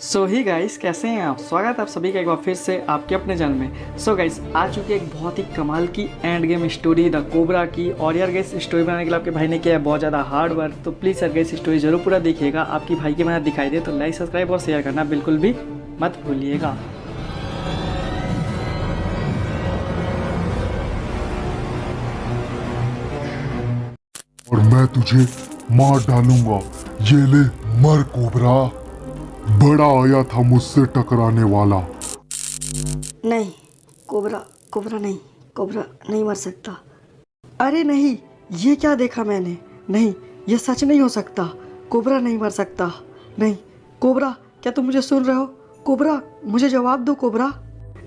सो ही guys, कैसे हैं आप? स्वागत है आप सभी का एक बार फिर से आपके अपने चैनल में। सो गाइस, आ चुकी है एक बहुत ही कमाल की end game story the cobra की। और यार गाइस, स्टोरी बनाने के लिए आपके भाई ने किया है बहुत ज़्यादा हार्ड वर्क। तो प्लीज़ यार गाइस, स्टोरी जरूर पूरा देखिएगा। आपकी भाई की मेहनत दिखाई दे तो लाइक, सब्सक्राइब और शेयर करना बिल्कुल भी मत भूलिएगा। और मैं तुझे मार डालूंगा। ये ले, मर कोबरा। बड़ा आया था मुझसे टकराने वाला। नहीं, कोबरा कोबरा नहीं, कोबरा नहीं मर सकता। अरे नहीं, ये क्या देखा मैंने? नहीं, ये सच नहीं हो सकता। कोबरा नहीं मर सकता। नहीं, कोबरा, क्या तुम मुझे सुन रहे हो? कोबरा, मुझे जवाब दो कोबरा।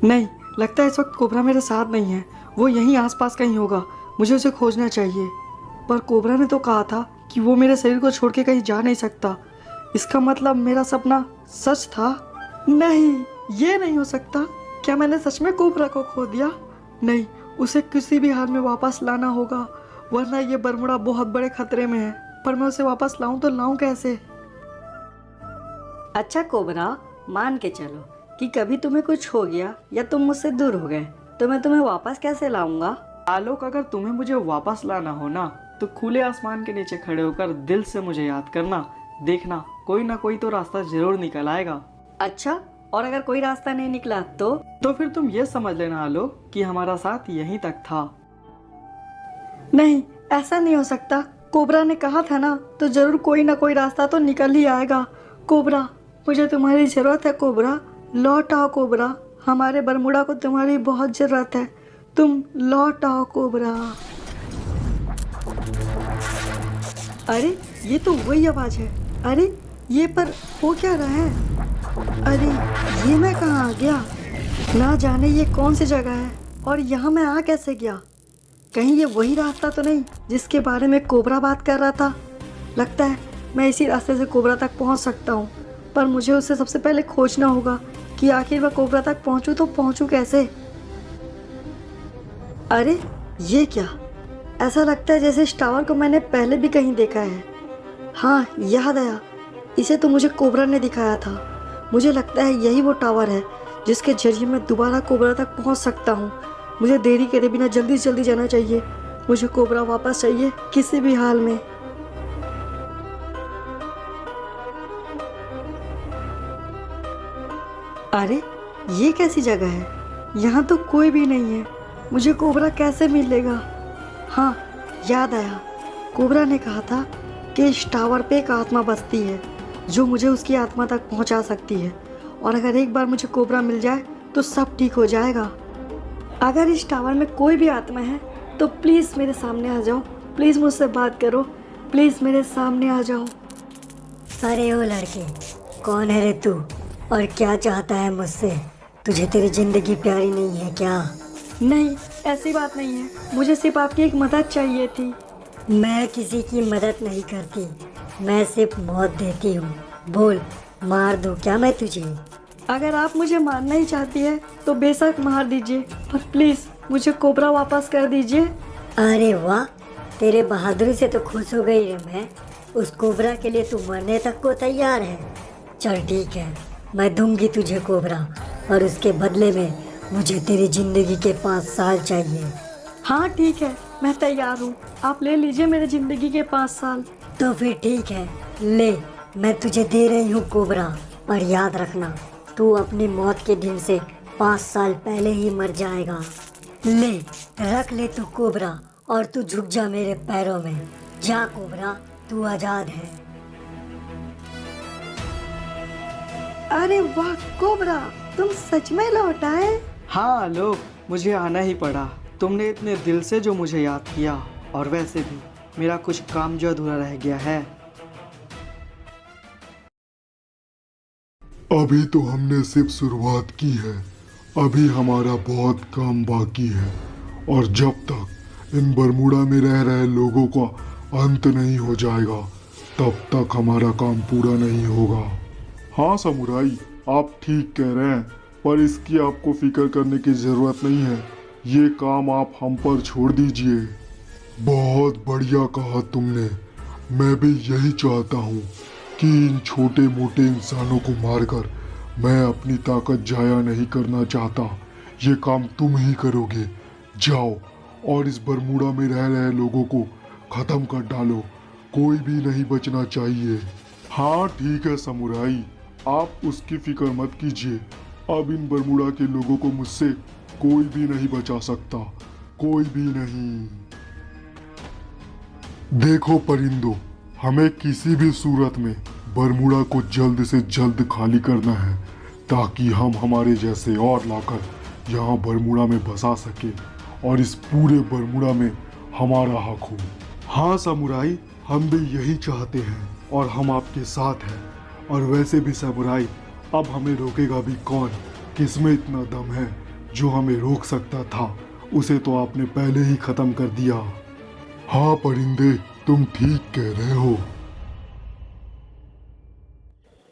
नहीं, लगता है इस वक्त कोबरा मेरे साथ नहीं है। वो यहीं आसपास कहीं होगा। मुझे उसे खोजना चाहिए। पर कोबरा ने तो कहा था कि वो मेरे शरीर को छोड़ के कहीं जा नहीं सकता। इसका मतलब मेरा सपना सच था? नहीं, ये नहीं हो सकता। क्या मैंने सच में कोबरा को खो दिया? नहीं, उसे किसी भी हाल में वापस लाना होगा, वरना ये बरमुडा बहुत बड़े खतरे में है। पर मैं उसे वापस लाऊं तो लाऊं कैसे? अच्छा कोबरा, मान के चलो कि कभी तुम्हें कुछ हो गया या तुम मुझसे दूर हो गए, तो मैं तुम्हें वापस कैसे लाऊंगा? आलोक, अगर तुम्हें मुझे वापस लाना हो ना, तो खुले आसमान के नीचे खड़े होकर दिल से मुझे याद करना। देखना, कोई ना कोई तो रास्ता जरूर निकल आएगा। अच्छा, और अगर कोई रास्ता नहीं निकला तो फिर तुम ये समझ लेना आलोक कि हमारा साथ यहीं तक था। नहीं, ऐसा नहीं हो सकता। कोबरा ने कहा था ना, तो जरूर कोई ना कोई रास्ता तो निकल ही आएगा। कोबरा, मुझे तुम्हारी जरूरत है। कोबरा, लौट आओ कोबरा। हमारे बरमुडा को तुम्हारी बहुत जरूरत है। तुम लौट आओ कोबरा। अरे, ये तो वही आवाज है। अरे, ये पर हो क्या रहा है? अरे, ये मैं कहाँ आ गया? ना जाने ये कौन सी जगह है और यहाँ मैं आ कैसे गया? कहीं ये वही रास्ता तो नहीं जिसके बारे में कोबरा बात कर रहा था? लगता है मैं इसी रास्ते से कोबरा तक पहुँच सकता हूँ, पर मुझे उसे सबसे पहले खोजना होगा कि आखिर मैं कोबरा तक पहुँचूँ तो पहुँचूँ कैसे। अरे, ये क्या? ऐसा लगता है जैसे इस टावर को मैंने पहले भी कहीं देखा है। हाँ, याद आया, इसे तो मुझे कोबरा ने दिखाया था। मुझे लगता है यही वो टावर है जिसके जरिए मैं दोबारा कोबरा तक पहुंच सकता हूं। मुझे देरी करे बिना जल्दी से जल्दी जाना चाहिए। मुझे कोबरा वापस चाहिए किसी भी हाल में। अरे, ये कैसी जगह है? यहाँ तो कोई भी नहीं है। मुझे कोबरा कैसे मिलेगा? हाँ, याद आया, कोबरा ने कहा था कि इस टावर पे एक आत्मा बसती है जो मुझे उसकी आत्मा तक पहुंचा सकती है। और अगर एक बार मुझे कोबरा मिल जाए तो सब ठीक हो जाएगा। अगर इस टावर में कोई भी आत्मा है तो प्लीज़ मेरे सामने आ जाओ। प्लीज़ मुझसे बात करो। प्लीज़ मेरे सामने आ जाओ। अरे ओ लड़के, कौन है रे तू और क्या चाहता है मुझसे? तुझे तेरी जिंदगी प्यारी नहीं है क्या? नहीं, ऐसी बात नहीं है। मुझे सिर्फ आपकी एक मदद चाहिए थी। मैं किसी की मदद नहीं करती, मैं सिर्फ मौत देती हूँ। बोल, मार दूँ क्या मैं तुझे? अगर आप मुझे मारना ही चाहती है तो बेशक मार दीजिए, पर प्लीज़ मुझे कोबरा वापस कर दीजिए। अरे वाह, तेरे बहादुरी से तो खुश हो गई रे मैं। उस कोबरा के लिए तू मरने तक को तैयार है। चल ठीक है, मैं दूंगी तुझे कोबरा, और उसके बदले में मुझे तेरी जिंदगी के 5 साल चाहिए। हाँ ठीक है, मैं तैयार हूँ। आप ले लीजिए मेरे ज़िंदगी के 5 साल। तो फिर ठीक है, ले, मैं तुझे दे रही हूँ कोबरा। और याद रखना, तू अपनी मौत के दिन से 5 साल पहले ही मर जाएगा। ले, रख ले तू कोबरा, और तू झुक जा मेरे पैरों में। जा कोबरा, तू आजाद है। अरे वाह कोबरा, तुम सच में लौट आए। हाँ आलोक, मुझे आना ही पड़ा। तुमने इतने दिल से जो मुझे याद किया। और वैसे भी मेरा कुछ काम जो अधूरा रह गया है। अभी तो हमने सिर्फ शुरुआत की है। अभी हमारा बहुत काम बाकी है। और जब तक इन बरमूडा में रह रहे लोगों का अंत नहीं हो जाएगा, तब तक हमारा काम पूरा नहीं होगा। हाँ समुराई, आप ठीक कह रहे हैं, पर इसकी आपको फिक्र करने की ज़रूरत नहीं है। ये काम आप हम पर छोड़ दीजिए। बहुत बढ़िया कहा तुमने। मैं भी यही चाहता हूँ कि इन छोटे मोटे इंसानों को मारकर मैं अपनी ताकत जाया नहीं करना चाहता। ये काम तुम ही करोगे। जाओ और इस बरमूडा में रह रहे लोगों को खत्म कर डालो, कोई भी नहीं बचना चाहिए। हाँ ठीक है समुराई, आप उसकी फिक्र मत कीजिए। अब इन बरमूडा के लोगों को मुझसे कोई भी नहीं बचा सकता, कोई भी नहीं। देखो परिंदों, हमें किसी भी सूरत में बरमूडा को जल्द से जल्द खाली करना है ताकि हम हमारे जैसे और लाकर यहाँ बरमूडा में बसा सके और इस पूरे बरमूडा में हमारा हक हो। हाँ समुराई, हम भी यही चाहते हैं और हम आपके साथ हैं। और वैसे भी समुराई, अब हमें रोकेगा भी कौन? किसमें इतना दम है जो हमें रोक सकता था, उसे तो आपने पहले ही खत्म कर दिया। हाँ परिंदे, तुम ठीक कह रहे हो।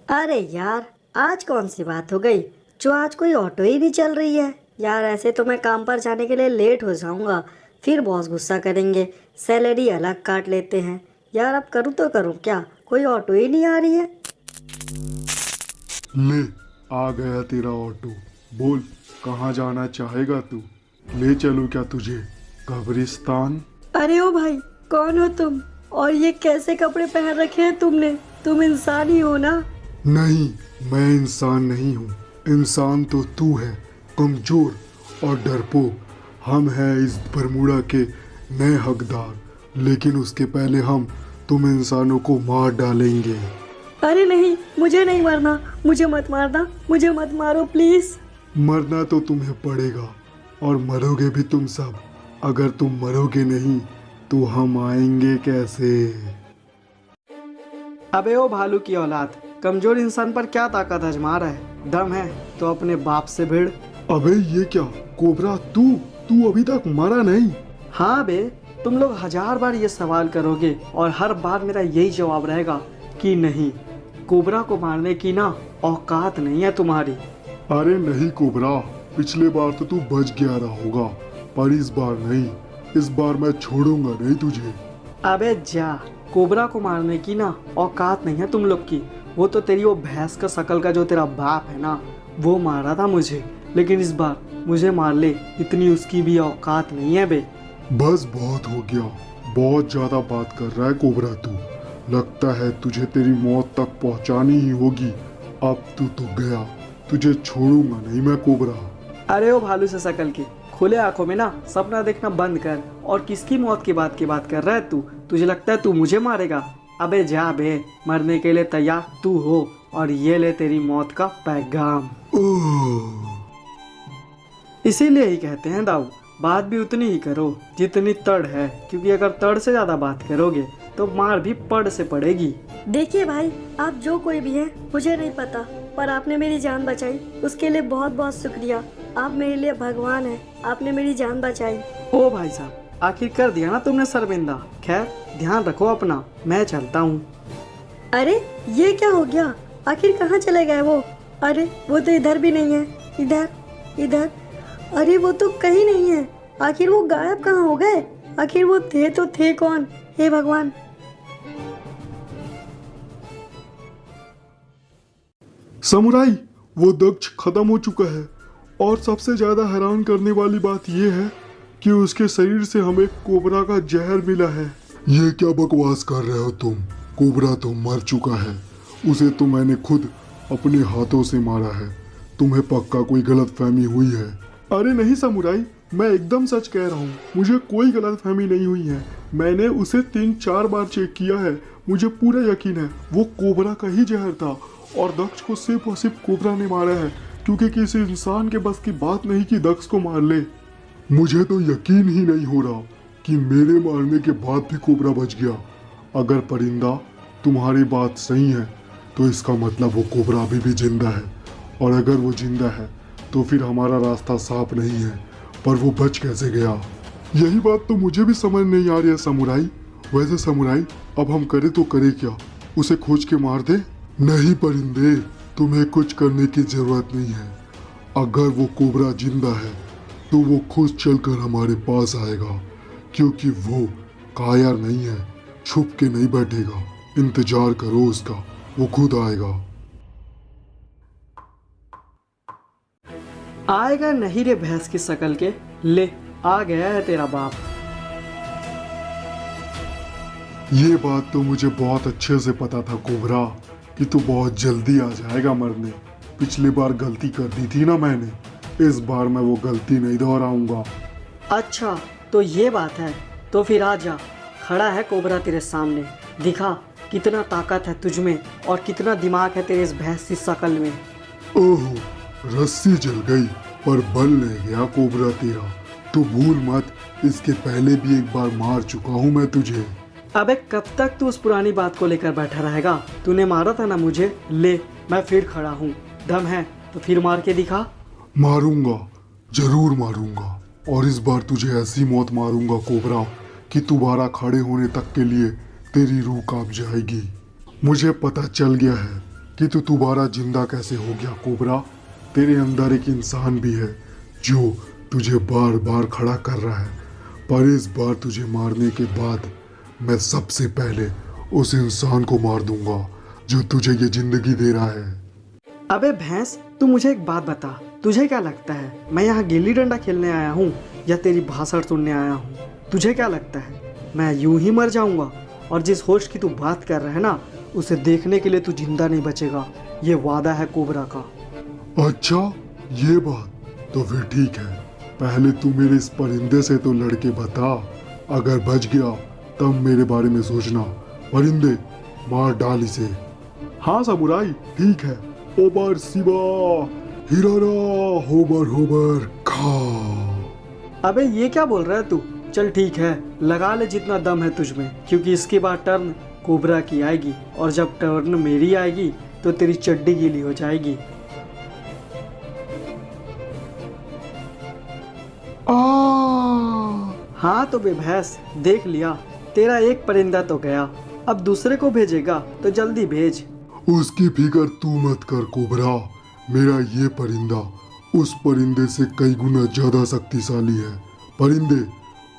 अरे यार, आज कौन सी बात हो गई जो आज कोई ऑटो ही नहीं चल रही है। यार ऐसे तो मैं काम पर जाने के लिए लेट हो जाऊंगा, फिर बॉस गुस्सा करेंगे, सैलरी अलग काट लेते हैं। यार अब करूँ तो करूँ क्या, कोई ऑटो ही नहीं आ रही है। ले आ गया तेरा ऑटो। बोल कहाँ जाना चाहेगा तू? ले चलूं क्या तुझे कब्रिस्तान? अरे ओ भाई, कौन हो तुम और ये कैसे कपड़े पहन रखे हैं तुमने? तुम इंसान ही हो ना? नहीं, मैं इंसान नहीं हूँ। इंसान तो तू है, कमजोर और डरपोक। हम हैं इस बरमूडा के नए हकदार, लेकिन उसके पहले हम तुम इंसानों को मार डालेंगे। अरे नहीं, मुझे नहीं मरना, मुझे मत मारना, मुझे मत मारो प्लीज। मरना तो तुम्हें पड़ेगा और मरोगे भी तुम सब। अगर तुम मरोगे नहीं तो हम आएंगे कैसे? अबे ओ भालू की औलाद, कमजोर इंसान पर क्या ताकत आजमा रहा है? दम है तो अपने बाप से भिड़। अबे ये क्या कोबरा, तू अभी तक मरा नहीं? हाँ बे, तुम लोग 1000 बार ये सवाल करोगे और हर बार मेरा यही जवाब रहेगा कि नहीं, कोबरा को मारने की ना औकात नहीं है तुम्हारी। अरे नहीं कोबरा, पिछले बार तो तू बच गया रहा होगा, पर इस बार नहीं। इस बार मैं छोड़ूंगा नहीं तुझे। अबे जा, कोबरा को मारने की ना औकात नहीं है तुम लोग की। वो तो तेरी वो भैंस का शकल का जो तेरा बाप है ना, वो मारा था मुझे, लेकिन इस बार मुझे मार ले, इतनी उसकी भी औकात नहीं है बे। बस बहुत हो गया, बहुत ज्यादा बात कर रहा है कोबरा तू। लगता है तुझे तेरी मौत तक पहुंचानी ही होगी। अब तू तो गया, तुझे छोड़ूंगा नहीं मैं कोबरा। अरे ओ भालू से शकल की, खुले आंखों में ना सपना देखना बंद कर। और किसकी मौत की बात कर रहा है तू? तुझे लगता है तू मुझे मारेगा? अबे जा बे, मरने के लिए तैयार तू हो, और ये ले तेरी मौत का पैगाम। इसीलिए ही कहते हैं दाऊ, बात भी उतनी ही करो जितनी तड़ है, क्योंकि अगर तड़ से ज्यादा बात करोगे तो मार भी पड़ से पड़ेगी। देखिए भाई, आप जो कोई भी हैं मुझे नहीं पता, पर आपने मेरी जान बचाई, उसके लिए बहुत बहुत शुक्रिया। आप मेरे लिए भगवान हैं, आपने मेरी जान बचाई। ओ भाई साहब, आखिर कर दिया ना तुमने शर्मिंदा। खैर ध्यान रखो अपना, मैं चलता हूँ। अरे ये क्या हो गया? आखिर कहाँ चले गए वो? अरे वो तो इधर भी नहीं है। इधर अरे वो तो कहीं नहीं है। आखिर वो गायब कहाँ हो गए? आखिर वो थे तो थे कौन? हे भगवान। समुराई, वो दक्ष खत्म हो चुका है, और सबसे ज्यादा हैरान करने वाली बात यह है कि उसके शरीर से हमें कोबरा का जहर मिला है। ये क्या बकवास कर रहे हो तुम? कोबरा तो मर चुका है, उसे तो मैंने खुद अपने हाथों से मारा है। तुम्हें पक्का कोई गलतफहमी हुई है। अरे नहीं समुराई, मैं एकदम सच कह रहा हूँ, मुझे कोई गलतफहमी नहीं हुई है। मैंने उसे 3-4 बार चेक किया है, मुझे पूरा यकीन है वो कोबरा का ही जहर था, और दक्ष को सिर्फ और सिर्फ कोबरा ने मारा है, क्योंकि किसी इंसान के बस की बात नहीं कि दक्ष को मार ले। मुझे तो यकीन ही नहीं हो रहा कि मेरे मारने के बाद भी कोबरा बच गया। अगर परिंदा तुम्हारी बात सही है तो इसका मतलब वो कोबरा अभी भी जिंदा है, और अगर वो जिंदा है तो फिर हमारा रास्ता साफ नहीं है। पर वो बच कैसे गया, यही बात तो मुझे भी समझ नहीं आ रही है समुराई। वैसे समुराई, अब हम करें तो करें क्या? उसे खोज के मार दे? नहीं परिंदे, तुम्हें कुछ करने की जरूरत नहीं है। अगर वो कोबरा जिंदा है तो वो खुद चलकर हमारे पास आएगा, क्योंकि वो कायर नहीं है, छुप के नहीं बैठेगा। इंतजार करो उसका, वो खुद आएगा। आएगा नहीं रे भैंस की शक्ल के, ले आ गया है तेरा बाप। ये बात तो मुझे बहुत अच्छे से पता था कोबरा कि तू बहुत जल्दी आ जाएगा मरने। पिछली बार गलती कर दी थी ना मैंने, इस बार मैं वो गलती नहीं दोहराऊंगा। अच्छा तो ये बात है, तो फिर आ जा। खड़ा है कोबरा तेरे सामने, दिखा कितना ताकत है तुझ में और कितना दिमाग है तेरे इस भैंस की शक्ल में। ओहो, रस्सी जल गई पर बल नहीं गया कोबरा तेरा। तू भूल मत, इसके पहले भी एक बार मार चुका हूँ मैं तुझे। अबे कब तक तू उस पुरानी बात को लेकर बैठा रहेगा? तूने मारा था ना मुझे, ले मैं फिर खड़ा हूँ। दम है तो फिर मार के दिखा। मारूंगा, जरूर मारूंगा, और इस बार तुझे ऐसी मौत मारूंगा कोबरा कि दोबारा खड़े होने तक के लिए तेरी रूह कांप जाएगी। मुझे पता चल गया है कि तू दोबारा जिंदा कैसे हो गया कोबरा। तेरे अंदर एक इंसान भी है जो तुझे बार बार खड़ा कर रहा है, पर इस बार तुझे मारने के बाद मैं सबसे पहले उस इंसान को मार दूंगा जो तुझे ये जिंदगी दे रहा है। अबे भैंस, तू मुझे एक बात बता, तुझे क्या लगता है मैं यहाँ गिल्ली डंडा खेलने आया हूँ या तेरी भाषण सुनने आया हूँ? तुझे क्या लगता है मैं यूं ही मर जाऊंगा? और जिस होश की तू बात कर रहा है ना, उसे देखने के लिए तू जिंदा नहीं बचेगा, ये वादा है कोबरा का। अच्छा ये बात तो फिर ठीक है, पहले तू मेरे इस परिंदे से तो लड़के बता, अगर बच गया तब मेरे बारे में सोचना। परिंदे मार डाल इसे। हाँ समुराई, ठीक है। ओबर सिबा हिरारा होबर होबर खा। अबे ये क्या बोल रहा है तू? चल ठीक है, लगा ले जितना दम है तुझ में, क्योंकि इसके बाद टर्न कोबरा की आएगी, और जब टर्न मेरी आएगी तो तेरी चड्डी गीली हो जाएगी। हाँ तो बे भैंस, देख लिया, तेरा एक परिंदा तो गया, अब दूसरे को भेजेगा तो जल्दी भेज। उसकी फिक्र तू मत कर कोबरा, मेरा ये परिंदा उस परिंदे से कई गुना ज्यादा शक्तिशाली है। परिंदे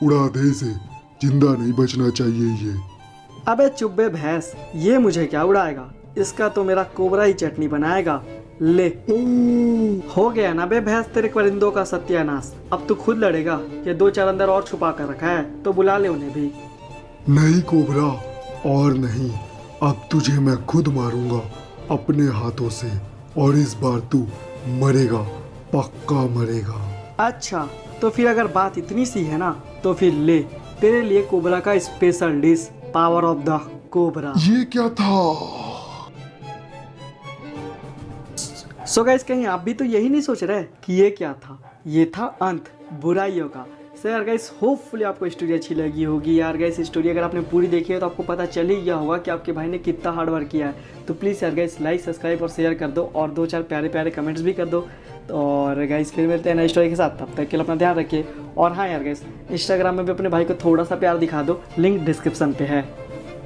उड़ा दे इसे, जिंदा नहीं बचना चाहिए ये। अबे चुप बे भैंस, ये मुझे क्या उड़ाएगा, इसका तो मेरा कोबरा ही चटनी बनाएगा। ले हो गया ना बे भैंस तेरे परिंदों का सत्यानाश। अब तू खुद लड़ेगा या दो चार अंदर और छुपा कर रखा है तो बुला ले उन्हें भी। नहीं कोबरा, और नहीं, अब तुझे मैं खुद मारूंगा अपने हाथों से, और इस बार तू मरेगा, पक्का मरेगा। अच्छा तो फिर अगर बात इतनी सी है ना, तो फिर ले तेरे लिए कोबरा का special dish, power of the cobra. ये क्या था? सो गाइस, कहीं आप भी तो यही नहीं सोच रहे कि ये क्या था? ये था अंत बुराइयों का। सो यार गाइस, होपफुली आपको स्टोरी अच्छी लगी होगी। यार गाइस, स्टोरी अगर आपने पूरी देखी है तो आपको पता चल ही गया होगा कि आपके भाई ने कितना हार्ड वर्क किया है। तो प्लीज़ यार गाइस, लाइक सब्सक्राइब और शेयर कर दो, और दो चार प्यारे प्यारे कमेंट्स भी कर दो। और गाइस फिर मिलते हैं नई स्टोरी के साथ, तब तक के लिए अपना ध्यान रखिए। और हाँ यार गाइस, इंस्टाग्राम में भी अपने भाई को थोड़ा सा प्यार दिखा दो, लिंक डिस्क्रिप्शन पे है।